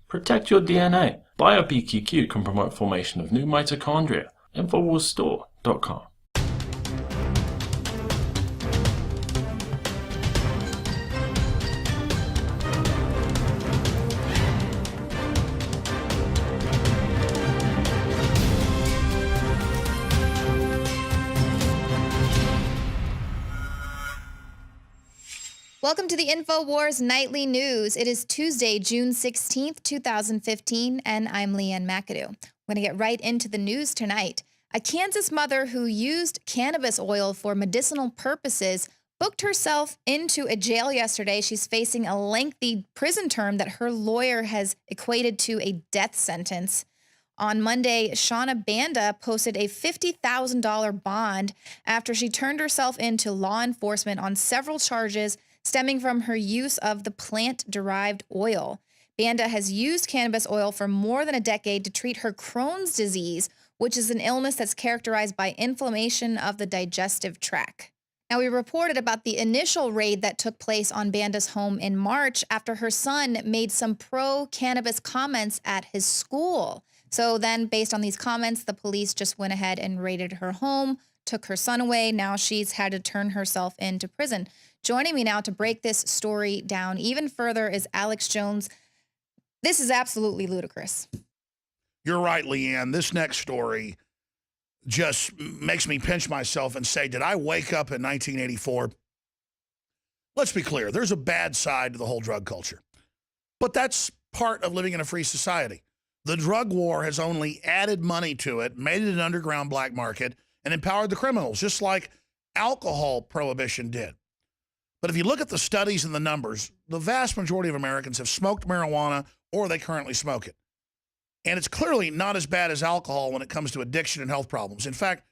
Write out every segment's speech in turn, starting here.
Protect your DNA. BioPQQ can promote formation of new mitochondria. Infowarsstore.com. Welcome to the Infowars Nightly News. It is Tuesday, June 16th, 2015, and I'm Leanne McAdoo. We're going to get right into the news tonight. A Kansas mother who used cannabis oil for medicinal purposes booked herself into a jail yesterday. She's facing a lengthy prison term that her lawyer has equated to a death sentence. On Monday, Shona Banda posted a $50,000 bond after she turned herself in to law enforcement on several charges stemming from her use of the plant-derived oil. Banda has used cannabis oil for more than a decade to treat her Crohn's disease, which is an illness that's characterized by inflammation of the digestive tract. Now, we reported about the initial raid that took place on Banda's home in March after her son made some pro-cannabis comments at his school. So then, based on these comments, the police just went ahead and raided her home, took her son away. Now she's had to turn herself into prison. Joining me now to break this story down even further is Alex Jones. This is absolutely ludicrous. You're right, Leanne. This next story just makes me pinch myself and say, did I wake up in 1984? Let's be clear. There's a bad side to the whole drug culture. But that's part of living in a free society. The drug war has only added money to it, made it an underground black market, and empowered the criminals, just like alcohol prohibition did. But if you look at the studies and the numbers, the vast majority of Americans have smoked marijuana or they currently smoke it. And it's clearly not as bad as alcohol when it comes to addiction and health problems. In fact,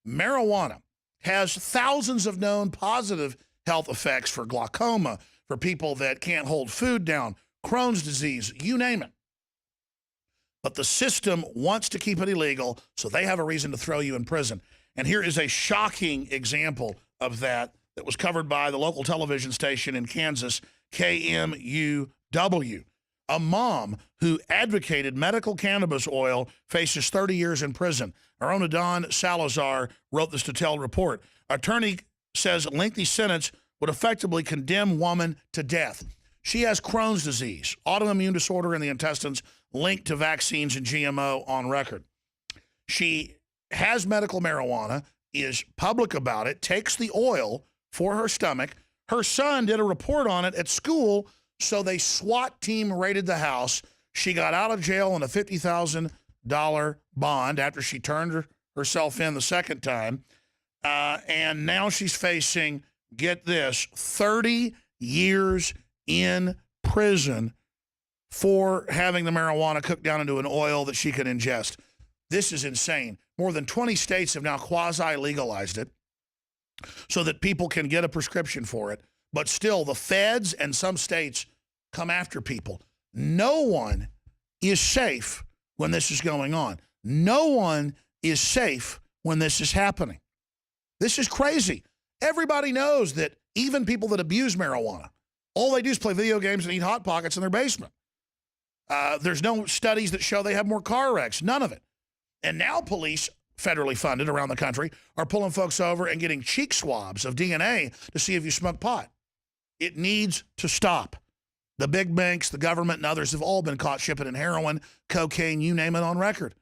marijuana has thousands of known positive health effects for glaucoma, for people that can't hold food down, Crohn's disease, you name it. But the system wants to keep it illegal, so they have a reason to throw you in prison. And here is a shocking example of that was covered by the local television station in Kansas, KMUW. A mom who advocated medical cannabis oil faces 30 years in prison. Our own Adon Salazar wrote this detailed report. Attorney says lengthy sentence would effectively condemn woman to death. She has Crohn's disease, autoimmune disorder in the intestines linked to vaccines and GMO on record. She has medical marijuana, is public about it, takes the oil for her stomach. Her son did a report on it at school, so they SWAT team raided the house. She got out of jail on a $50,000 bond after she turned herself in the second time. And now she's facing, get this, 30 years in prison for having the marijuana cooked down into an oil that she could ingest. This is insane. More than 20 states have now quasi-legalized it so that people can get a prescription for it. But still, the feds and some states come after people. No one is safe when this is going on. No one is safe when this is happening. This is crazy. Everybody knows that even people that abuse marijuana, all they do is play video games and eat Hot Pockets in their basement. There's no studies that show they have more car wrecks, none of it. And now police, federally funded around the country, are pulling folks over and getting cheek swabs of DNA to see if you smoke pot. It needs to stop. The big banks, the government, and others have all been caught shipping in heroin, cocaine, you name it, on record.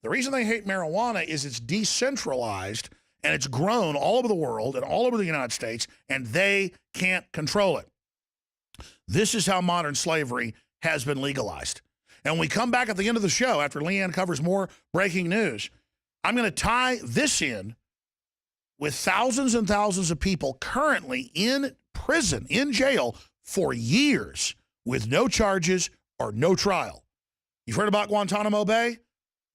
The reason they hate marijuana is it's decentralized and it's grown all over the world and all over the United States, and they can't control it. This is how modern slavery has been legalized. And when we come back at the end of the show, after Leanne covers more breaking news, I'm going to tie this in with thousands and thousands of people currently in prison, in jail, for years with no charges or no trial. You've heard about Guantanamo Bay?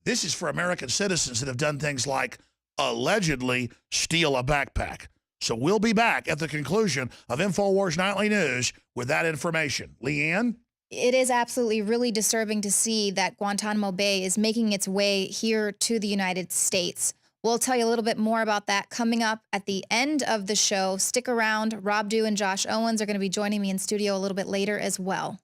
This is for American citizens that have done things like allegedly steal a backpack. So we'll be back at the conclusion of Infowars Nightly News with that information. Leanne? It is absolutely really disturbing to see that Guantanamo Bay is making its way here to the United States. We'll tell you a little bit more about that coming up at the end of the show. Stick around. Rob Dew and Josh Owens are going to be joining me in studio a little bit later as well.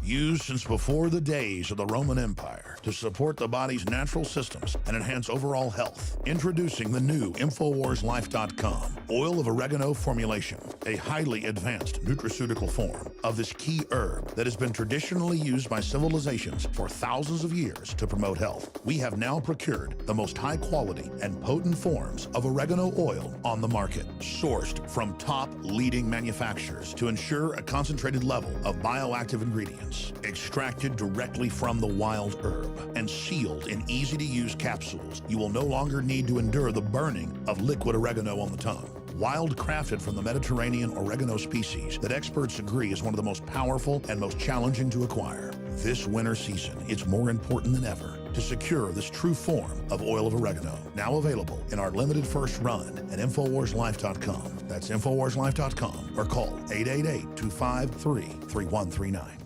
used since before the days of the Roman Empire to support the body's natural systems and enhance overall health. Introducing the new InfoWarsLife.com oil of oregano formulation, a highly advanced nutraceutical form of this key herb that has been traditionally used by civilizations for thousands of years to promote health. We have now procured the most high quality and potent forms of oregano oil on the market, sourced from top leading manufacturers to ensure a concentrated level of bioactive ingredients, extracted directly from the wild herb and sealed in easy-to-use capsules. You will no longer need to endure the burning of liquid oregano on the tongue. Wild crafted from the Mediterranean oregano species that experts agree is one of the most powerful and most challenging to acquire. This winter season, it's more important than ever to secure this true form of oil of oregano. Now available in our limited first run at InfoWarsLife.com. That's InfoWarsLife.com or call 888-253-3139.